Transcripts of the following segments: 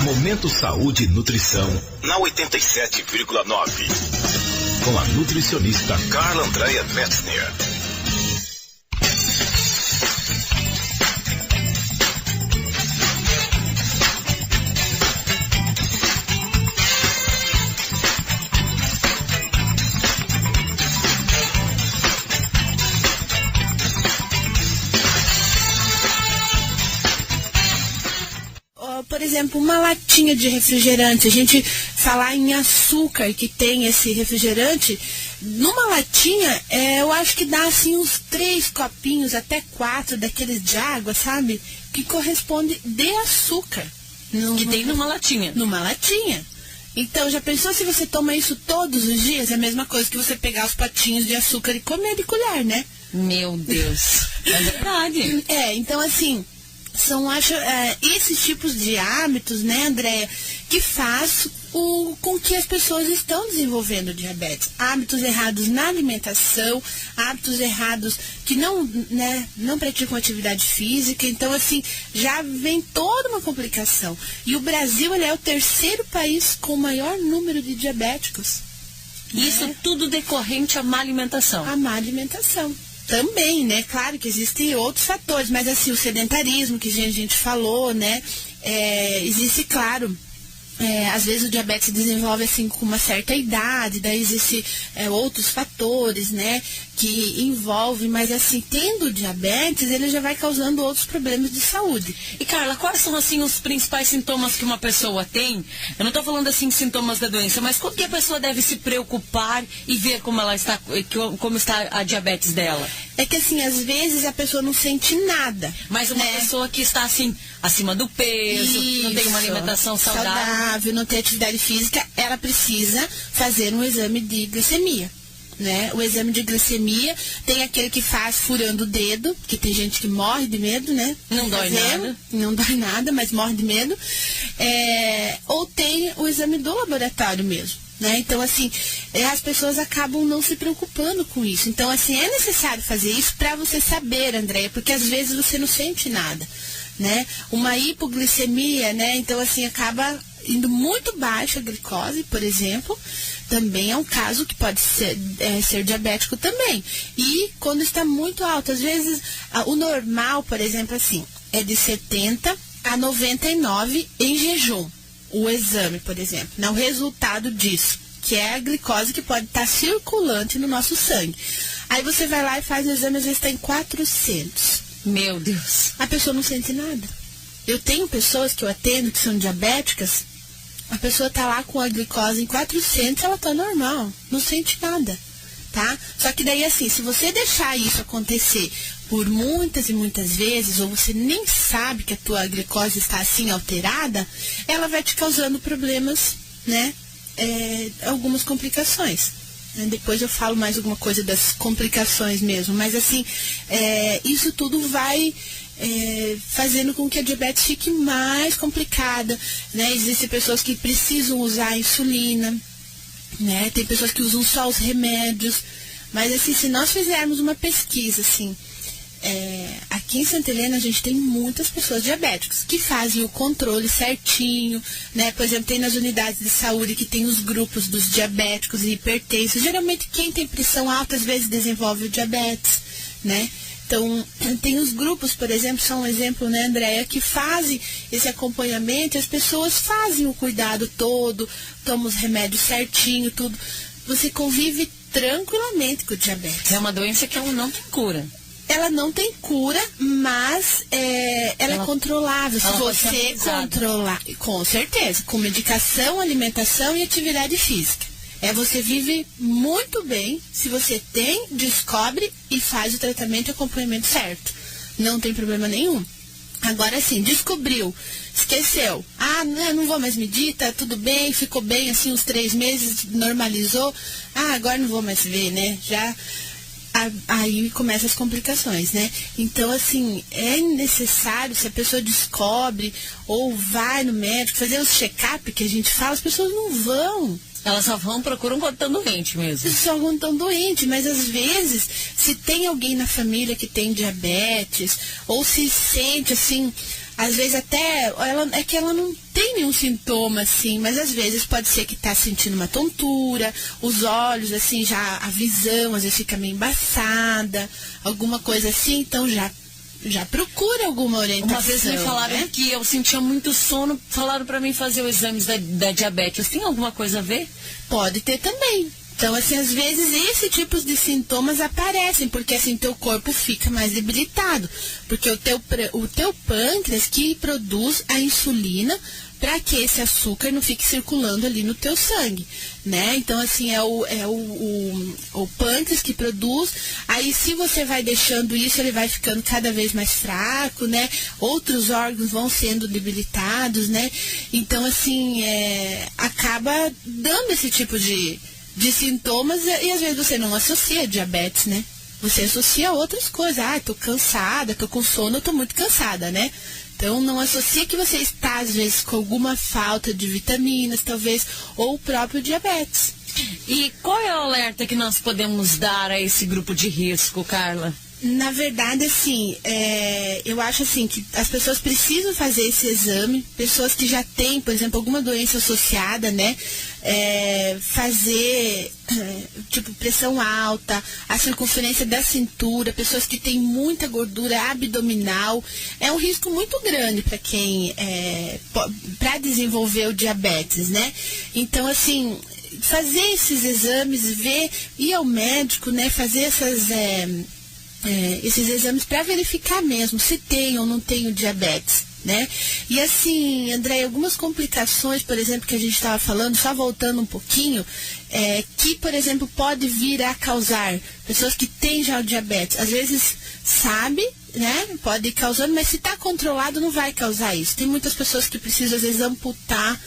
Momento Saúde e Nutrição na 87,9. Com a nutricionista Carla Andréa Metzner. Por exemplo, uma latinha de refrigerante, a gente falar em açúcar que tem esse refrigerante, numa latinha, eu acho que dá assim uns 3 copinhos, até 4 daqueles de água, sabe? Que corresponde de açúcar. Que tem numa latinha. Numa latinha. Então, já pensou se você toma isso todos os dias? É a mesma coisa que você pegar os potinhos de açúcar e comer de colher, né? Meu Deus. É verdade. Então assim... São, acho, esses tipos de hábitos, né, Andréa, que faz com que as pessoas estão desenvolvendo diabetes. Hábitos errados na alimentação, hábitos errados que não praticam atividade física. Então, assim, já vem toda uma complicação. E o Brasil, ele é o 3º país com o maior número de diabéticos. Isso tudo decorrente à má alimentação. A má alimentação. Também, né? Claro que existem outros fatores, mas assim, o sedentarismo que a gente falou, né? Existe, claro, às vezes o diabetes se desenvolve assim com uma certa idade, daí existem outros fatores, né? Que envolvem, mas assim, tendo diabetes, ele já vai causando outros problemas de saúde. E Carla, quais são assim os principais sintomas que uma pessoa tem? Eu não estou falando assim sintomas da doença, mas como que a pessoa deve se preocupar e ver como ela está, como está a diabetes dela? É que assim, às vezes a pessoa não sente nada. Mas uma pessoa que está assim, acima do peso, não tem uma alimentação saudável, não tem atividade física, ela precisa fazer um exame de glicemia. Né? O exame de glicemia tem aquele que faz furando o dedo, que tem gente que morre de medo, né? Não dói nada. Não dói nada, mas morre de medo. Ou tem o exame do laboratório mesmo, né? Então, assim, as pessoas acabam não se preocupando com isso. Então, assim, é necessário fazer isso para você saber, Andréia, porque às vezes você não sente nada, né? Uma hipoglicemia, né? Então, assim, acaba indo muito baixa a glicose, por exemplo, também é um caso que pode ser diabético também. E quando está muito alto, às vezes o normal, por exemplo, assim, é de 70 a 99 em jejum. O exame, por exemplo, o resultado disso, que é a glicose que pode estar circulante no nosso sangue. Aí você vai lá e faz o exame, às vezes está em 400. Meu Deus. A pessoa não sente nada. Eu tenho pessoas que eu atendo que são diabéticas, a pessoa tá lá com a glicose em 400, ela tá normal, não sente nada, tá? Só que daí assim, se você deixar isso acontecer por muitas e muitas vezes, ou você nem sabe que a tua glicose está assim alterada, ela vai te causando problemas, né? Algumas complicações. Depois eu falo mais alguma coisa das complicações mesmo, mas assim, isso tudo vai fazendo com que a diabetes fique mais complicada, né? Existem pessoas que precisam usar insulina, né? Tem pessoas que usam só os remédios, mas assim, se nós fizermos uma pesquisa, assim, aqui em Santa Helena a gente tem muitas pessoas diabéticas que fazem o controle certinho, né? Por exemplo, tem nas unidades de saúde que tem os grupos dos diabéticos e hipertensos. Geralmente quem tem pressão alta às vezes desenvolve o diabetes, né? Então, tem os grupos, por exemplo, são um exemplo, né, Andréa, que fazem esse acompanhamento, as pessoas fazem o cuidado todo, tomam os remédios certinho, tudo. Você convive tranquilamente com o diabetes. É uma doença que ela não tem cura. Ela não tem cura, mas ela é controlável. Se você controlar, com certeza, com medicação, alimentação e atividade física. Você vive muito bem se você descobre e faz o tratamento e acompanhamento certo. Não tem problema nenhum. Agora sim, descobriu, esqueceu. Não vou mais medir, tá tudo bem, ficou bem assim uns 3 meses, normalizou. Agora não vou mais ver, né? Aí começam as complicações, né? Então, assim, é necessário, se a pessoa descobre ou vai no médico, fazer os check-up que a gente fala, as pessoas não vão. Elas só procuram quando estão doentes mesmo. Só quando estão doentes, mas às vezes, se tem alguém na família que tem diabetes, ou se sente assim, às vezes até, é que ela não tem nenhum sintoma, assim, mas às vezes pode ser que tá sentindo uma tontura, os olhos, assim, já a visão, às vezes fica meio embaçada, alguma coisa assim, então já procura alguma orientação. Uma vez me falaram, né, que eu sentia muito sono, falaram pra mim fazer os exames da diabetes. Tem alguma coisa a ver? Pode ter também. Então, assim, às vezes esse tipo de sintomas aparecem, porque assim, teu corpo fica mais debilitado. Porque o teu pâncreas que produz a insulina para que esse açúcar não fique circulando ali no teu sangue, né? Então, assim, é o pâncreas que produz. Aí, se você vai deixando isso, ele vai ficando cada vez mais fraco, né? Outros órgãos vão sendo debilitados, né? Então, assim, acaba dando esse tipo de sintomas e às vezes você não associa diabetes, né? Você associa a outras coisas. Ah, tô cansada, tô com sono, tô muito cansada, né? Então, não associa que você está, às vezes, com alguma falta de vitaminas, talvez, ou o próprio diabetes. E qual é o alerta que nós podemos dar a esse grupo de risco, Carla? Na verdade, assim, eu acho assim que as pessoas precisam fazer esse exame, pessoas que já têm, por exemplo, alguma doença associada, né? Fazer, tipo, pressão alta, a circunferência da cintura, pessoas que têm muita gordura abdominal, é um risco muito grande para quem, para desenvolver o diabetes, né? Então, assim, fazer esses exames, ir ao médico, né? Fazer esses exames para verificar mesmo se tem ou não tem o diabetes, né? E assim, André, algumas complicações, por exemplo, que a gente estava falando, só voltando um pouquinho, que, por exemplo, pode vir a causar, pessoas que têm já o diabetes, às vezes sabe, né? Pode ir causando, mas se está controlado não vai causar isso. Tem muitas pessoas que precisam, às vezes, amputar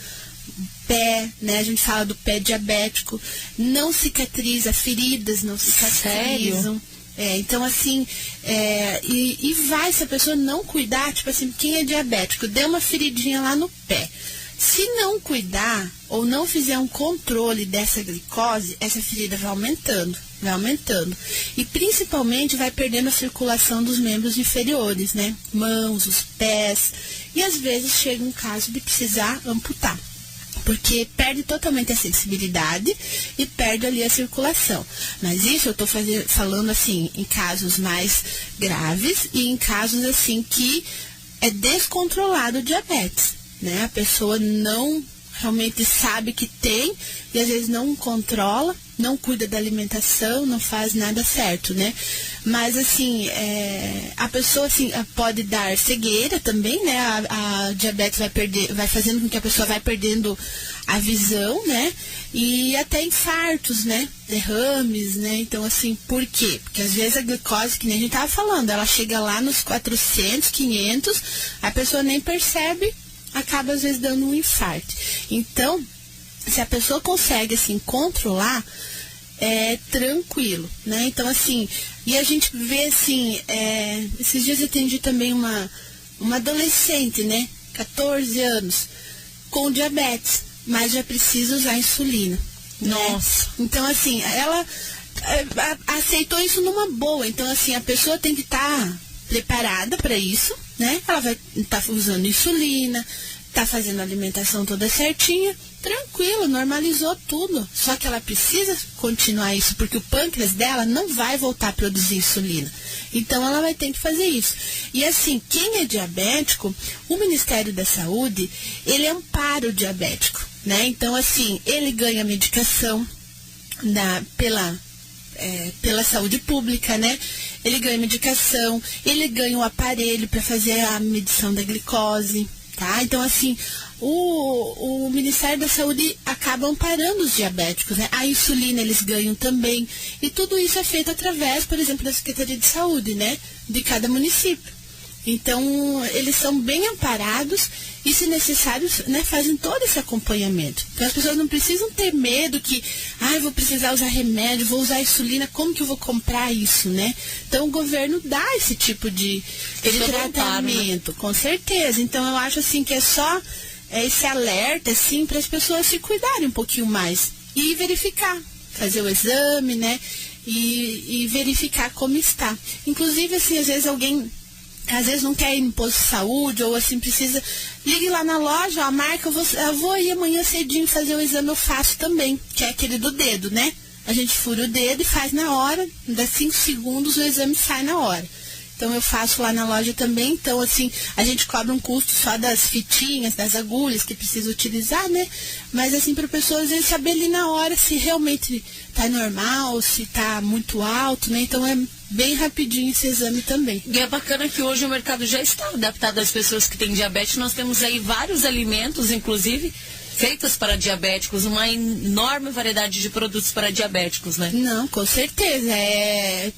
pé, né? A gente fala do pé diabético, não cicatriza, feridas não cicatrizam. Sério? Então, assim, e vai, se a pessoa não cuidar, tipo assim, quem é diabético, deu uma feridinha lá no pé. Se não cuidar ou não fizer um controle dessa glicose, essa ferida vai aumentando. E principalmente vai perdendo a circulação dos membros inferiores, né? Mãos, os pés. E às vezes chega um caso de precisar amputar. Porque perde totalmente a sensibilidade e perde ali a circulação. Mas isso eu estou falando assim, em casos mais graves e em casos assim que é descontrolado o diabetes, né? A pessoa não realmente sabe que tem e às vezes não controla, não cuida da alimentação, não faz nada certo, né? Mas assim, a pessoa assim, pode dar cegueira também, né? A diabetes vai fazendo com que a pessoa vai perdendo a visão, né? E até infartos, né? Derrames, né? Então assim, por quê? Porque às vezes a glicose, que nem a gente estava falando, ela chega lá nos 400, 500, a pessoa nem percebe, acaba às vezes dando um infarto. Então, se a pessoa consegue assim controlar, é tranquilo, né? Então assim, e a gente vê assim, esses dias eu atendi também uma adolescente, né? 14 anos, com diabetes, mas já precisa usar insulina. Nossa. Né? Então assim, ela aceitou isso numa boa. Então assim, a pessoa tem que estar preparada para isso, né? Ela vai estar usando insulina, tá fazendo a alimentação toda certinha, tranquilo, normalizou tudo. Só que ela precisa continuar isso, porque o pâncreas dela não vai voltar a produzir insulina. Então, ela vai ter que fazer isso. E assim, quem é diabético, o Ministério da Saúde, ele ampara o diabético, né? Então, assim, ele ganha medicação pela saúde pública, né? Ele ganha medicação, ele ganha um aparelho para fazer a medição da glicose, tá? Então, assim, o Ministério da Saúde acaba amparando os diabéticos, né? A insulina eles ganham também. E tudo isso é feito através, por exemplo, da Secretaria de Saúde, né? De cada município. Então, eles são bem amparados e, se necessário, né, fazem todo esse acompanhamento. Então, as pessoas não precisam ter medo que, eu vou precisar usar remédio, vou usar insulina, como que eu vou comprar isso, né? Então, o governo dá esse tipo de tratamento, com certeza. Então, eu acho, assim, que é só esse alerta, assim, para as pessoas se cuidarem um pouquinho mais e verificar, fazer o exame, né? E verificar como está. Inclusive, assim, às vezes alguém às vezes não quer ir no posto de saúde, ou assim, precisa, ligue lá na loja, ó, a marca, eu vou ir amanhã cedinho fazer o exame, eu faço também, que é aquele do dedo, né? A gente fura o dedo e faz na hora, dá 5 segundos o exame sai na hora. Então eu faço lá na loja também, então assim, a gente cobra um custo só das fitinhas, das agulhas que precisa utilizar, né? Mas assim, para a pessoa às vezes saber ali na hora se realmente tá normal, se tá muito alto, né? Então é bem rapidinho esse exame também. E é bacana que hoje o mercado já está adaptado às pessoas que têm diabetes. Nós temos aí vários alimentos, inclusive, feitos para diabéticos, uma enorme variedade de produtos para diabéticos, né? Não, com certeza.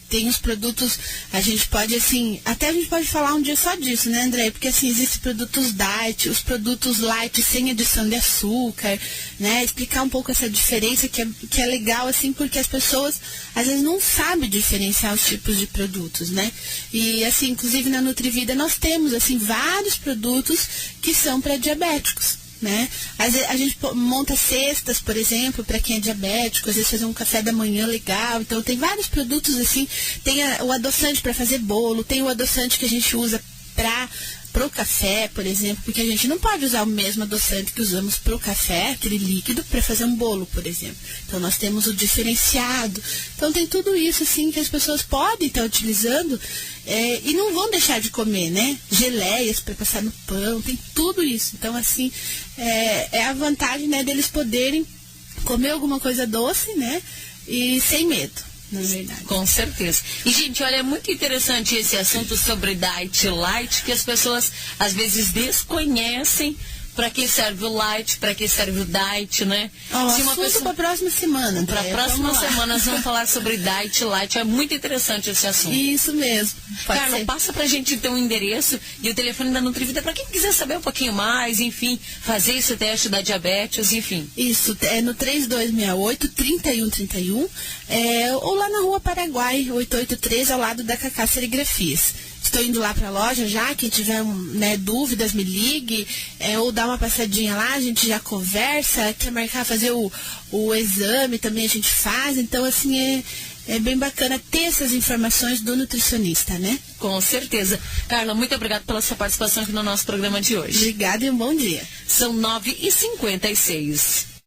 Tem os produtos, a gente pode, assim, até a gente pode falar um dia só disso, né, André? Porque, assim, existem produtos diet, os produtos light sem adição de açúcar, né? Explicar um pouco essa diferença que é legal, assim, porque as pessoas, às vezes, não sabem diferenciar os tipos de produtos, né? E, assim, inclusive na Nutrivida nós temos, assim, vários produtos que são para diabéticos. Né? Às vezes a gente monta cestas, por exemplo, para quem é diabético, às vezes fazer um café da manhã legal. Então tem vários produtos assim, tem o adoçante para fazer bolo, tem o adoçante que a gente usa pro café, por exemplo, porque a gente não pode usar o mesmo adoçante que usamos pro café, aquele líquido, para fazer um bolo, por exemplo. Então nós temos o diferenciado. Então tem tudo isso assim que as pessoas podem estar utilizando e não vão deixar de comer, né? Geleias para passar no pão, tem tudo isso. Então assim, é a vantagem, né, deles poderem comer alguma coisa doce, né? E sem medo. Na verdade. Com certeza. E, gente, olha, é muito interessante esse assunto sobre diet light, que as pessoas às vezes desconhecem para que serve o light, para que serve o diet, né? Se uma pessoa para a próxima semana. Para a próxima semana nós vamos falar sobre diet light. É muito interessante esse assunto. Isso mesmo. Carla, passa pra gente então o endereço e o telefone da Nutrivida para quem quiser saber um pouquinho mais, enfim, fazer esse teste da diabetes, enfim. Isso, é no 3268-3131, ou lá na Rua Paraguai, 883, ao lado da Cacá Serigrafias. Estou indo lá para a loja já, quem tiver dúvidas me ligue, ou dá uma passadinha lá, a gente já conversa, quer marcar, fazer o exame também a gente faz, então assim é bem bacana ter essas informações do nutricionista, né? Com certeza. Carla, muito obrigada pela sua participação aqui no nosso programa de hoje. Obrigada e um bom dia. São 9h56.